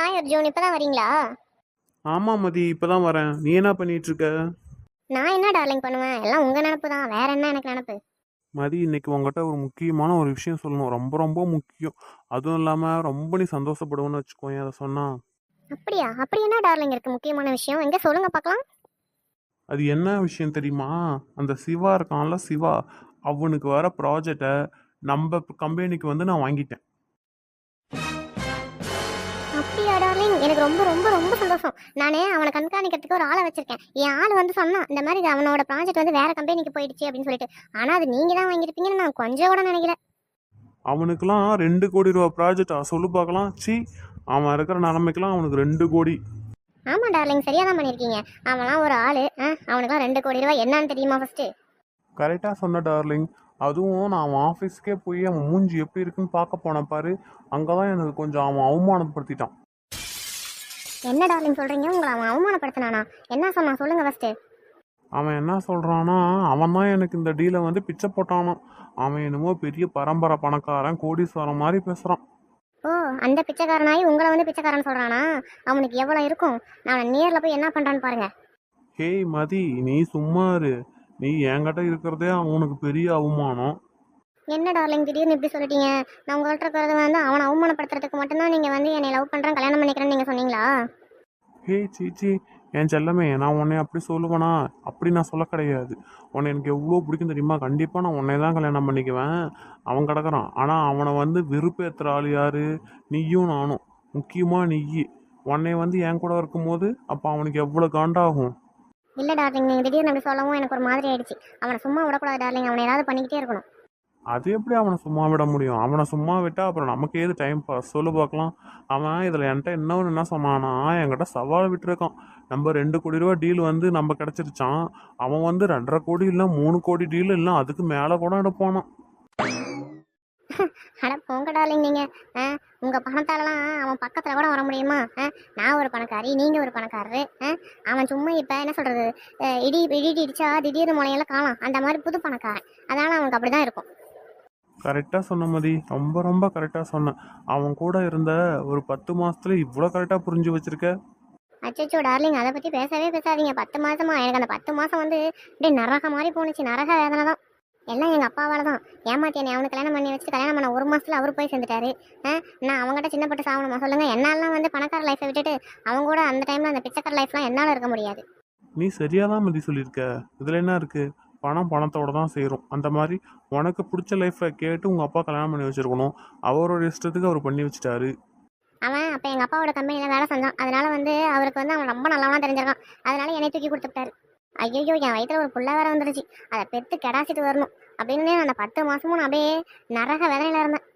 Hi Arjun, இப்பதான் வரீங்களா? ஆமாம் மதி, இப்பதான் வரேன். நீ என்ன பண்ணிட்டு இருக்க? நான் என்ன டார்லிங் பண்ணுவேன், எல்லாம் உங்க நினப்பு தான், வேற என்ன எனக்கு நினப்பு? மதி, இன்னைக்கு உங்ககிட்ட ஒரு முக்கியமான ஒரு விஷயம் சொல்லணும். ரொம்ப ரொம்ப முக்கியம். அதுவும் இல்லாமல் ரொம்ப நீ சந்தோஷப்படுவேன்னு வச்சுக்கோயேன் அதை சொன்னா. அப்படியா? அப்படி என்ன டார்லிங் இருக்கு முக்கியமான விஷயம்? எங்க சொல்லுங்க பார்க்கலாம். அது என்ன விஷயம் தெரியுமா? அந்த சிவா இருக்கான்ல, சிவா, அவனுக்கு வர ப்ராஜெக்டை நம்ம கம்பெனிக்கு வந்து நான் வாங்கிட்டேன். அப்படியா டார்லிங், எனக்கு ரொம்ப ரொம்ப ரொம்ப சந்தோஷம். நானே அவனை கண்காணிக்கிறதுக்கு ஒரு ஆளை வச்சிருக்கேன். என் ஆள் வந்து சொன்னான், இந்த மாதிரி அவனோட ப்ராஜெக்ட் வந்து வேற கம்பெனிக்கு போயிடுச்சு அப்படின்னு சொல்லிட்டு. ஆனா அது நீங்க தான் வாங்கியிருப்பீங்கன்னு நான் கொஞ்சம் கூட நினைக்கல. அவனுக்கெல்லாம் 2 கோடி ரூபா ப்ராஜெக்டா சொல்லு பார்க்கலாம். சி, அவன் இருக்கிற நிலைமைக்கெல்லாம் அவனுக்கு 2 கோடி. ஆமா டார்லிங், சரியா தான் பண்ணியிருக்கீங்க. அவன்லாம் ஒரு ஆளு. அவனுக்குலாம் 2 கோடி ரூபாய் என்னன்னு தெரியுமா ஃபர்ஸ்ட்? கரெக்டாக சொன்ன டார்லிங். அதுவும் நான் அவன் ஆஃபீஸ்க்கே போய் அவன் மூஞ்சி எப்படி இருக்குன்னு பார்க்க போனேன் பாரு. அங்கே தான் எனக்கு கொஞ்சம் அவன் அவமானப்படுத்திட்டான். என்ன டார்லிங் சொல்றீங்க? உங்களை அவன் அவமானப்படுத்தினானா? என்ன சொன்னா சொல்லுங்க ஃபர்ஸ்ட். அவன் என்ன சொல்கிறான்னா, அவன் தான் எனக்கு இந்த டீலை வந்து பிச்சை போட்டானான். அவன் என்னமோ பெரிய பரம்பரை பணக்காரன், கோடீஸ்வரன் மாதிரி பேசுகிறான். ஓ, அந்த பிச்சைக்காரனாயி உங்களை வந்து பிச்சைக்காரன் சொல்றானா? அவனுக்கு எவ்வளவு இருக்கும்? நான் நேர்ல போய் என்ன பண்றான்னு பாருங்க. ஹேய் மதி, நீ சும்மா இரு. நீ என்கிட்ட இருக்கிறதே அவனுக்கு பெரிய அவமானம். என்ன டார்லிங் திடீர்னு இப்படி சொல்லிட்டீங்க? நான் உங்கள்கிட்ட இருக்கிறது வந்து அவனை அவமானப்படுத்துறதுக்கு மட்டும்தான் நீங்க வந்து என்னை லவ் பண்றேன் கல்யாணம் பண்ணிக்கிறேன்னு நீங்க சொன்னீங்களா? ஹேய் சீச்சி, என் செல்லமே, நான் உன்னை அப்படி சொல்லுவேனா? அப்படி நான் சொல்ல கிடையாது. உன்னை எனக்கு எவ்வளோ பிடிக்கும் தெரியுமா? கண்டிப்பாக நான் உன்னை தான் கல்யாணம் பண்ணிக்குவேன். அவன் கிடக்குறான். ஆனால் அவனை வந்து வெறுப்பேற்றுற ஆள் யாரு? நீயும் நானும். முக்கியமாக நீ. உன்னை வந்து என் கூட இருக்கும்போது அப்போ அவனுக்கு எவ்வளோ காண்டாகும். இல்ல டார்லிங், நீங்க திடீர்னு அப்படி சொல்லவும் எனக்கு ஒரு மாதிரி ஆயிடுச்சு. அவனை சும்மா விடக்கூடாது டார்லிங், அவனை ஏதாவது பண்ணிக்கிட்டே இருக்கணும். அது எப்படி அவனை சும்மா விட முடியும்? அவனை சும்மா விட்டா அப்புறம் நமக்கு ஏது டைம் பாஸ் சொல்லு பார்க்கலாம். அவன் இதில் என்கிட்ட இன்னொன்று என்ன சொன்னானா, என்கிட்ட சவால் விட்டுருக்கான். நம்ம 2 கோடி ரூபா டீல் வந்து நம்ம கிடச்சிருச்சான். அவன் வந்து 2.5 கோடி இல்லை 3 கோடி டீல் இல்லை அதுக்கு மேலே கூட எடுப்பானான். அட போங்க டார்லிங் நீங்க. உங்க பணத்தாலலாம் அவன் பக்கத்துல கூட வர முடியுமா? நான் ஒரு பணக்காரி, நீங்க ஒரு பணக்காரரு. அவன் சும்மா இப்ப என்ன சொல்றது, இடி இடி இடிச்சா திடீர்னு முனையெல்லாம் காணாம் அந்த மாதிரி புது பணக்காரன். அதனால அவனுக்கு அப்படிதான் இருக்கும். கரெக்டாக சொன்ன மதி, ரொம்ப ரொம்ப கரெக்டாக சொன்னேன். அவன் கூட இருந்த ஒரு 10 மாதத்துல இவ்வளோ கரெக்டாக புரிஞ்சு வச்சிருக்க. அச்சோ டார்லிங், அதை பத்தி பேசவே பேசாதீங்க. 10 மாசமா எனக்கு அந்த 10 மாசம் வந்து அப்படியே நரக மாதிரி போணுச்சு. நரக வேதனை தான். எல்லாம் எங்க அப்பாவால தான். ஏமாத்தி என்னை அவனுக்கு கல்யாணம் பண்ணி வச்சுட்டு கல்யாணம் பண்ண 1 மாசத்துல அவர் போய் சேர்ந்துட்டாரு. நான் அவங்ககிட்ட சின்னப்பட்டு சாகணுமா சொல்லுங்க? என்னாலாம் வந்து பணக்கார லைஃப்பை விட்டுட்டு அவங்க கூட அந்த டைம்ல அந்த பிச்சைக்கார லைஃப்லாம் என்னால இருக்க முடியாது. நீ சரியாக தான் மதி சொல்லியிருக்க. இதில் என்ன இருக்குது? பணம் பணத்தோட தான் சேரும். அந்த மாதிரி உனக்கு பிடிச்ச லைஃப்பை கேட்டு உங்கள் அப்பா கல்யாணம் பண்ணி வச்சிருக்கணும். அவரோட இஷ்டத்துக்கு அவர் பண்ணி வச்சுட்டாரு. அவன் அப்ப எங்க அப்பாவோட கம்பெனில வேலை செஞ்சான். அதனால வந்து அவருக்கு வந்து அவன் ரொம்ப நல்லவனா தெரிஞ்சிருக்கான். அதனால என்னை தூக்கி கொடுத்துட்டாரு. ஐயோ, என் வயித்துல ஒரு புள்ள வேற வந்துருச்சு. அதை பெத்து கெடாசிட்டு வரணும் அப்படின்னு அந்த 10 மாசமும் நான் அப்படியே நரக வேதனையில இருந்தேன்.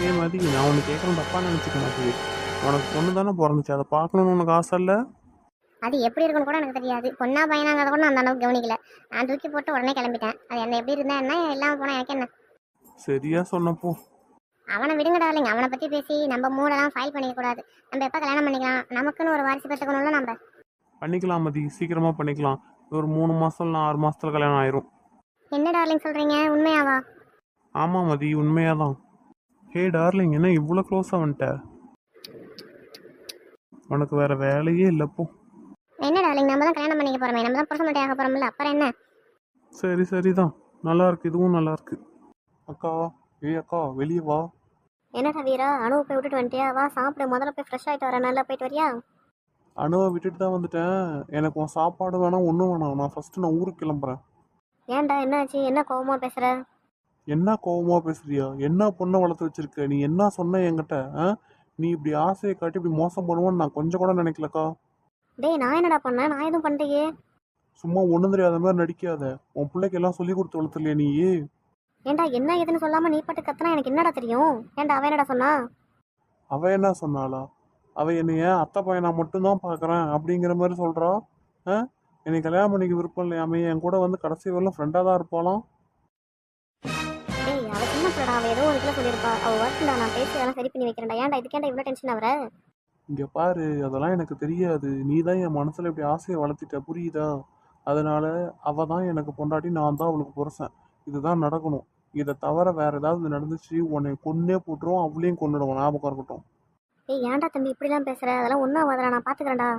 ஏ மதி, நான் உனக்கு கேட்கணும் தப்பா நினச்சிக்க மாட்டேன். உனக்கு பொண்ணு தானே பிறந்துச்சு, அதை பார்க்கணுன்னு உனக்கு ஆசை இல்லை? அது எப்படி இருக்குன்னு கூட எனக்கு தெரியாது. பொண்ணா பையனாங்கிறத கூட நான் அந்த அளவுக்கு கவனிக்கல. நான் தூக்கி போட்டு உடனே கிளம்பிட்டேன். அது என்ன எப்படி இருந்தா என்ன, இல்லாம போனா எனக்கு என்ன? சரியா சொன்னப்போ. அவனை விடுங்க டார்லிங். அவனை பத்தி பேசி நம்ம மூடெல்லாம் ஃபைல் பண்ணிக்க கூடாது. நம்ம எப்ப கல்யாணம் பண்ணிக்கலாம்? நமக்குன்னு ஒரு வாரிசு பெற்றுக்கணும்ல நம்ம. பண்ணிக்கலாம் மதி, சீக்கிரமாக பண்ணிக்கலாம். ஒரு 3 மாதம் இல்லை 6 மாதத்துல கல்யாணம் ஆயிரும். என்ன டார்லிங் சொல்றீங்க? உண்மையாவா? ஆமாம் மதி, உண்மையாக தான். ஹே டார்லிங், என்ன இவ்வளோ க்ளோஸாக வந்துட்ட? உனக்கு வேற வேலையே இல்லைப்போ. என்ன டார்லிங், நம்ம தான் கல்யாணம் பண்ணிக்க போறோமே, நம்ம தான் புருஷ மட்டை ஆக போறோம்ல, அப்புறம் என்ன? சரி சரிதான், நல்லா இருக்கு, இதுவும் நல்லா இருக்கு. அக்கா, ஏய் அக்கா, வெளியே வா. என்னடா வீரா, அணுவை போய் விட்டுட்டு வந்துட்டியா? வா சாப்பிடு, முதல்ல போய் ஃப்ரெஷ் ஆகிட்டு வரேன். நல்லா போயிட்டு வரியா? அணுவை விட்டுட்டு தான் வந்துட்டேன். எனக்கு உன் சாப்பாடு வேணாம், ஒன்றும் வேணாம். நான் ஊருக்கு கிளம்புறேன். ஏன்டா, என்னாச்சு? என்ன கோவமா பேசுற? என்ன கோவமா பேசுறியா? என்ன பொண்ணை வளர்த்து வச்சிருக்க நீ? என்ன சொன்ன என்கிட்ட? நீ இப்படி ஆசையை காட்டி இப்படி மோசம் பண்ணுவேன்னு நான் கொஞ்சம் கூட நினைக்கலக்கா. டேய், நான் என்னடா பண்ணேன்? நான் எதுவும் பண்ணிட்டே. சும்மா ஒன்றும் தெரியாத மாதிரி நடிக்காத. உன் பிள்ளைக்கு எல்லாம் சொல்லி கொடுத்து வளர்த்துலையா நீ? ஏன்டா, என்ன ஏதுன்னு சொல்லாம நீ பாட்டு கத்துனா எனக்கு என்னடா தெரியும்? ஏன்டா, அவன் என்னடா சொன்னா? அவ என்ன சொன்னாளா? அவ என்னைய அத்தை பையனா மட்டும்தான் பார்க்குறேன் அப்படிங்கிற மாதிரி சொல்கிறா. என்னை கல்யாணம் பண்ணிக்க விருப்பம் இல்லையாமே, என் கூட வந்து கடைசி வரலாம் ஃப்ரெண்டாக தான் இருப்பாளாம். டேய், அவ சின்ன பிள்ளடா. அவ ஏதோ உனக்குள்ள சொல்லியிருப்பா. அவ ஒர்க்குடா, நான் பேசி அதெல்லாம் சரி பண்ணி வைக்கிறேன்டா. ஏன்டா இதுக்கேண்டா இவ்வளோ டென்ஷன் ஆகுற? இங்கே பாரு, அதெல்லாம் எனக்கு தெரியாது. நீ தான் என் மனசில் இப்படி ஆசையை வளர்த்திட்ட, புரியுதா? அதனால அவள் தான் எனக்கு பொண்டாட்டி, நான் தான் அவளுக்கு புருஷன். இதுதான் நடக்கணும். இதை தவிர வேற ஏதாவது நடந்துச்சு உன்னை கொன்னே போட்டுருவோம், அவளையும் கொன்னுடுவோம், ஞாபகம் இருக்கட்டும். ஏய் ஏன்டா தம்பி இப்படிலாம் பேசுற? அதெல்லாம் ஒன்றும் ஆகாதடா, நான் பார்த்துக்கிறேன்டா.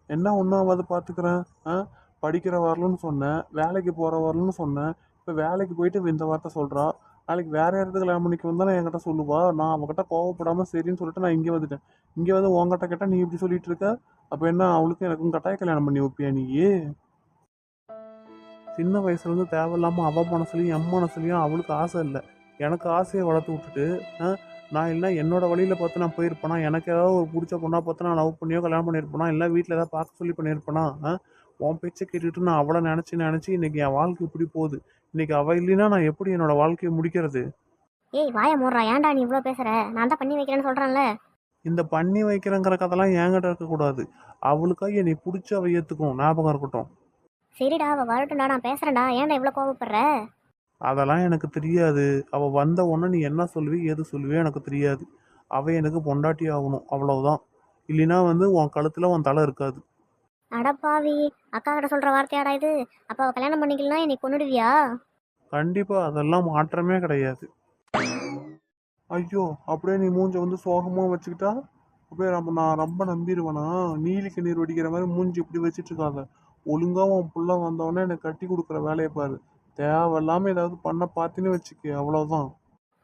என்ன ஒன்றாவது பார்த்துக்கிறேன். படிக்கிற வரலன்னு சொன்னேன், வேலைக்கு போகிற வரலன்னு சொன்னேன். இப்போ வேலைக்கு போயிட்டு இந்த வார்த்தை சொல்கிறா. நாளைக்கு வேற இடத்துக்கு கல்யாணம் பண்ணிக்கு வந்தாலும் என்கிட்ட சொல்லுவா. நான் அவகிட்ட கோவப்படாமல் சரின்னு சொல்லிட்டு நான் இங்கே வந்துட்டேன். இங்கே வந்து உங்ககிட்ட கேட்டால் நீ இப்படி சொல்லிட்டு இருக்க. அப்போ என்ன அவளுக்கும் எனக்கும் கட்டாய கல்யாணம் பண்ணி வைப்பியா நீ? சின்ன வயசுலேருந்து தேவையில்லாமல் அவள் மனசுலையும் என் மனசுலையும் அவளுக்கு ஆசை இல்லை. எனக்கு ஆசையை வளர்த்து விட்டுட்டு நான் இல்லை என்னோட வழியில் பார்த்து நான் போயிருப்பேனா, எனக்கு ஏதாவது ஒரு பிடிச்ச பொண்ணாக பார்த்து நான் லவ் பண்ணியோ கல்யாணம் பண்ணியிருப்பேனா, இல்லை வீட்டில் ஏதாவது பார்க்க சொல்லி பண்ணியிருப்பேனா? உன் பேச்சை கேட்டுட்டு நான் அவளை நினச்சி இன்னைக்கு என் வாழ்க்கை இப்படி போகுது. இன்னைக்கு அவள் இல்லைன்னா நான் எப்படி என்னோட வாழ்க்கையை முடிக்கிறது? ஏய் வாய மூடுறா, ஏன்டா நீ இவ்வளோ பேசுற? நான் தான் பண்ணி வைக்கிறேன்னு சொல்கிறேன்ல. இந்த பண்ணி வைக்கிறேங்கிற கதெல்லாம் என்கிட்ட இருக்கக்கூடாது. அவளுக்காக என்னை பிடிச்சி அவள் ஏற்றுக்கும், ஞாபகம் இருக்கட்டும். சரிடா, அவள் வரட்டும்டா, நான் பேசுகிறேன்டா. ஏன்டா இவ்வளோ கோவப்படுற? அதெல்லாம் எனக்கு தெரியாது. அவள் வந்த உடனே நீ என்ன சொல்லுவி ஏது சொல்லுவியோ எனக்கு தெரியாது. அவள் எனக்கு பொண்டாட்டி ஆகணும், அவ்வளவுதான். இல்லைன்னா வந்து உன் கழுத்தில் உன் தலை இருக்காது. அடப்பாவி, அக்கா கிட்ட சொல்கிற வார்த்தையாடா இது? அப்போ அவள் கல்யாணம் பண்ணிக்கலாம் என்னை கொன்னுடுவியா? கண்டிப்பாக அதெல்லாம் மாற்றமே கிடையாது. ஐயோ, அப்படியே நீ மூஞ்ச வந்து சோகமாக வச்சுக்கிட்டா அப்படியே நான் ரொம்ப நம்பிடுவேனா? நீலிக்கு நீர் வடிக்கிற மாதிரி மூஞ்சி இப்படி வச்சுட்டு இருக்காத. ஒழுங்காக உன் புள்ள வந்தவொடனே எனக்கு கட்டி கொடுக்குற வேலையை பாரு. தேவையில்லாமல் ஏதாவது பண்ண பார்த்தின்னு வச்சுக்க, அவ்வளோதான்.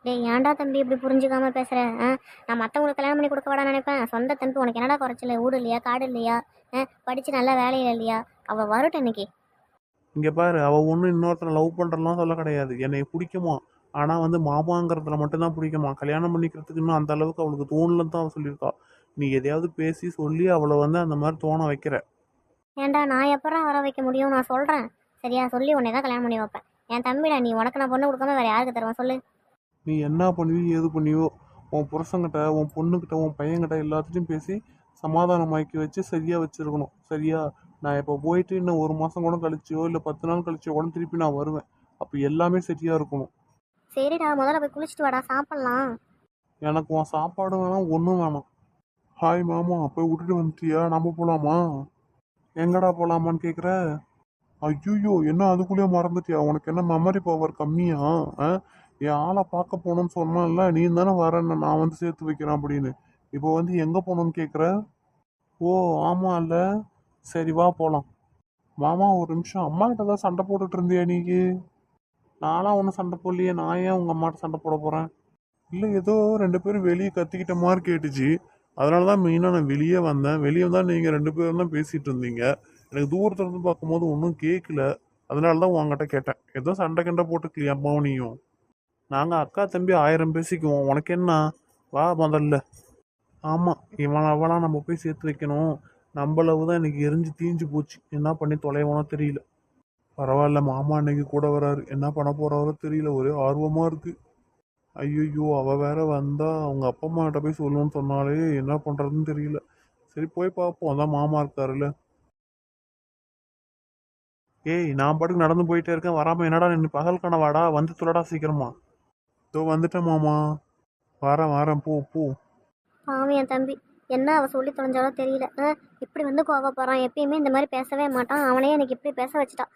டேய் ஏன்டா தம்பி இப்படி புரிஞ்சுக்காம பேசுற? நான் மற்றவங்களுக்கு கல்யாணம் பண்ணி கொடுக்க வாடா நினைப்பேன். சொந்த தம்பி உனக்கு என்னடா குறைச்சல? வீடு இல்லையா, காடு இல்லையா, படிச்சு நல்ல வேலையில இல்லையா? அவள் வரட்டும் இன்னைக்கு. இங்கே பாரு, அவள் ஒன்றும் இன்னொருத்தனை லவ் பண்ணுறலாம் சொல்ல கிடையாது. என்னை பிடிக்குமா, ஆனால் வந்து மாமாங்கிறதுல மட்டும்தான் பிடிக்குமா. கல்யாணம் பண்ணிக்கிறதுக்கு இன்னும் அந்த அளவுக்கு அவளுக்கு தோணலன்னு தான் அவள் சொல்லியிருக்கா. நீ எதையாவது பேசி சொல்லி அவளை வந்து அந்த மாதிரி தோண வைக்கிற. ஏன்டா நான் எப்பறம் வர வைக்க முடியும்? நான் சொல்கிறேன் சரியா, சொல்லி உன்னை தான் கல்யாணம் பண்ணி வைப்பேன். என் தம்பிடா நீ, உனக்கு நான் பொண்ணு கொடுக்காம வேறு யாருக்கு தருவேன் சொல்லு? நீ என்ன பண்ணுவியோ ஏது பண்ணியோ, உன் புருஷங்கிட்ட உன் பொண்ணுக்கிட்ட உன் பையன்கிட்ட எல்லாத்துட்டையும் பேசி சமாதானமாக்கி வச்சு சரியாக வச்சுருக்கணும், சரியா? நான் இப்போ போயிட்டு இன்னும் 1 மாதம் கூட கழிச்சியோ இல்லை 10 நாள் கழிச்சியோ கூட திருப்பி நான் வருவேன். அப்போ எல்லாமே சரியாக இருக்கணும். சரிடா, முதல்ல போய் குளிச்சுட்டு வாடா, சாப்பிட்லாம். எனக்கு உன் சாப்பாடு வேணாம், ஒன்றும் வேணாம். ஹாய் மாமா, போய் விட்டுட்டு வந்துட்டியா? நம்ம போகலாமா? எங்கடா போகலாமான்னு கேட்குற? ஐயோ, என்ன அதுக்குள்ளேயே மறந்துட்டியா? உனக்கு என்ன மெமரி பவர் கம்மியா? என் ஆளை பார்க்க போகணும்னு சொன்னால, நீ தானே வரேன்னு நான் வந்து சேர்த்து வைக்கிறேன் அப்படின்னு. இப்போ வந்து எங்கே போகணும்னு கேட்குற? ஓ ஆமாம் இல்லை, சரி வா போகலாம். மாமா ஒரு நிமிஷம், அம்மா கிட்ட தான் சண்டை போட்டுட்டு இருந்தியா நீ? நான்லாம் ஒன்றும் சண்டை போடலையே. நான் ஏன் உங்கள் அம்மாட்ட சண்டை போட போகிறேன்? இல்லை, ஏதோ 2 பேரும் வெளியே கத்திக்கிட்ட மாதிரி கேட்டுச்சு. அதனால தான் மெயினாக நான் வெளியே வந்தேன். வெளியே வந்தால் நீங்கள் 2 பேரும் தான் பேசிகிட்டு இருந்தீங்க. எனக்கு தூரத்துல இருந்து பார்க்கும்போது ஒன்றும் கேட்கல. அதனால தான் உங்ககிட்ட கேட்டேன். ஏதோ சண்டை கண்டை போட்டுக்கலையா அம்மாவும் நீயும்? நாங்கள் அக்கா தம்பி 1000 பேசிக்குவோம், உனக்கு என்ன? வா முதல்ல. ஆமாம், இவன் அவளாம் நம்ம போய் சேர்த்து வைக்கணும். நம்மளவு தான் இன்னைக்கு எரிஞ்சு தீஞ்சு போச்சு. என்ன பண்ணி தொலைவனோ தெரியல. பரவாயில்ல, மாமா இன்னைக்கு கூட வராரு. என்ன பண்ண போறாரோ தெரியல, ஒரே ஆர்வமாக இருக்கு. ஐயோ, அவ வேற வந்தா அவங்க அப்பா அம்மா கிட்ட போய் சொல்லணும்னு சொன்னாலே என்ன பண்றதுன்னு தெரியல. சரி போய் பார்ப்போம், அதான் மாமா இருக்காருல்ல. ஏய், நான் பாட்டுக்கு நடந்து போயிட்டே இருக்கேன், வராம என்னடா நின்று பகல் கனவாடா? வந்து துளடா சீக்கிரமா. இதோ வந்துட்டேன் மாமா. வரேன் வரேன், போ போ. பாவம் என் தம்பி, என்ன அவள் சொல்லி தொலைஞ்சாலும் தெரியல. இப்படி வந்து கோவப்படுறான். எப்பயுமே இந்த மாதிரி பேசவே மாட்டான். அவனே எனக்கு இப்படி பேச வச்சுட்டான்.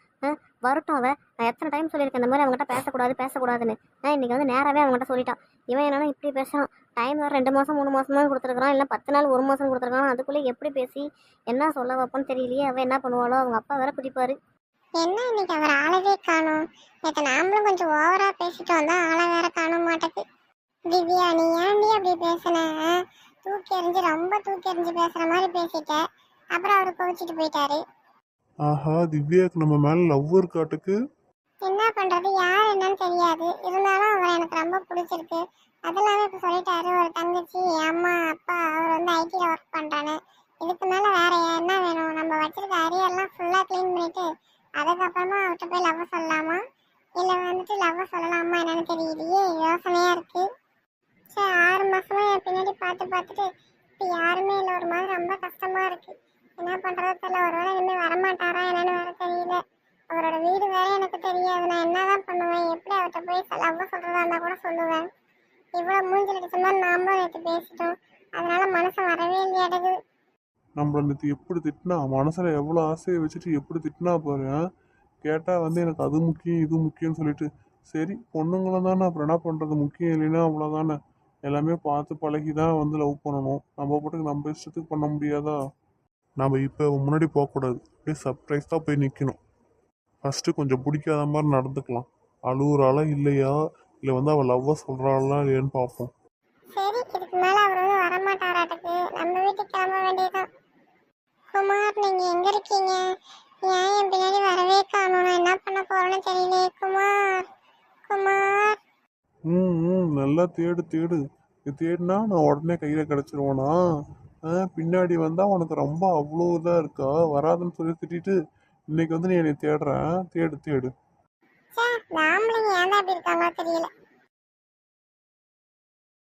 வரட்டும் அவன். நான் எத்தனை டைம் சொல்லியிருக்கேன் இந்த மாதிரி அவங்ககிட்ட பேசக்கூடாதுன்னு. இன்னைக்கு வந்து நேராகவே அவங்ககிட்ட சொல்லிட்டான். இவன் என்னன்னா இப்படி பேசுறான். டைம் வேறு 2 மாதம் 3 மாதம் தான் கொடுத்துருக்கான், இல்லை 10 நாள் 1 மாதம் கொடுத்துருக்கான். அதுக்குள்ளே எப்படி பேசி என்ன சொல்ல வைப்போன்னு தெரியலையே. அவன் என்ன பண்ணுவாளோ? அவங்க அப்பா வேற குதிப்பாரு. என்ன இன்னைக்கு அவர் ஆளவே காணும்? நேற்று நாமளும் கொஞ்சம் ஓவரா பேசிட்டோம் தான், ஆளை வேற காணும் மாட்டேக்கு. திவ்யா, நீ ஏன்டி அப்படி பேசுன? ரொம்ப தூக்கி எறிஞ்சு பேசுற மாதிரி பேசிட்ட. அப்புறம் அவரு கோவிச்சிட்டு போயிட்டாரு. ஆஹா, திவ்யாவுக்கு நம்ம மேல லவ் இருக்காட்டுக்கு. என்ன பண்றது, யார் என்னன்னு தெரியாது. இருந்தாலும் அவர் எனக்கு ரொம்ப பிடிச்சிருக்கு. அதெல்லாமே இப்ப சொல்லிட்டாரு. ஒரு தங்கச்சி, அம்மா, அப்பா, அவர் வந்து ஐடில ஒர்க் பண்றானு. இதுக்கு மேல வேற என்ன வேணும்? நம்ம வச்சிருக்க அரியெல்லாம் ஃபுல்லா கிளீன் பண்ணிட்டு அதுக்கப்புறமா அவர்கிட்ட போய் லவ் சொல்லலாமா, இல்ல வந்துட்டு லவ் சொல்லலாமா என்னன்னு தெரியலையே. யோசனையா இருக்கு. சரி, 6 மாசமா என் பின்னாடி பார்த்துட்டு இப்ப யாருமே இல்லை. ஒரு மாதிரி ரொம்ப கஷ்டமா இருக்கு. என்ன பண்றது தெரியல. ஒருவேளை இனிமே வரமாட்டாரா என்னன்னு வேற தெரியல. அவரோட வீடு வேற எனக்கு தெரியாது. நான் என்னதான் பண்ணுவேன்? எப்படி அவர்கிட்ட போய் லவ் சொல்றதா இருந்தா கூட சொல்லுவேன். இவ்வளவு மூஞ்சில் அடிச்ச மாதிரி நாமளும் நேற்று பேசிட்டோம். அதனால மனசு வரவே இல்லையாடுது. நம்மள நேற்று எப்படி திட்டினா, மனசுல எவ்வளோ ஆசையை வச்சுட்டு எப்படி திட்டினா பாரு. கேட்டால் வந்து எனக்கு அது முக்கியம் இது முக்கியம்னு சொல்லிட்டு, சரி பொண்ணுங்களும் தானே, அப்புறம் என்ன பண்ணுறது, முக்கியம் இல்லைன்னா அவ்வளோதானே. எல்லாமே பார்த்து பழகி தான் வந்து லவ் பண்ணணும். நம்ம பாட்டுக்கு நம்ம இஷ்டத்துக்கு பண்ண முடியாதா? நம்ம இப்போ முன்னாடி போகக்கூடாது, அப்படியே சர்ப்ரைஸாக போய் நிற்கணும். ஃபஸ்ட்டு கொஞ்சம் பிடிக்காத மாதிரி நடந்துக்கலாம். அழுகுறாளா இல்லையா, இல்லை வந்து அவள் லவ்வாக சொல்கிறாளா இல்லையான்னு பார்ப்போம். சரி, இதுக்கு மேல அவர் வந்து வரமாட்டாராட்டுக்கு. நம்ம வீட்டுக்கு கிளம்ப வேண்டியதுதான். குமார், நீங்க எங்க இருக்கீங்க? ஏன் என் பின்னாடி வரவே காணோம்? நான் என்ன பண்ண போறேன்னு தெரியலையே. குமார், குமார். நல்லா தேடு தேடு. இது தேடினா நான் உடனே கையில் கிடச்சிருவானா? பின்னாடி வந்தால் உனக்கு ரொம்ப அவ்வளோ இதாக இருக்கா? வராதுன்னு சொல்லி திட்டிட்டு இன்னைக்கு வந்து நீ என்னை தேடுறேன். தேடு தேடு. சே, இந்த ஆம்பளைங்க ஏன் தான் அப்படி இருக்காங்களோ தெரியல.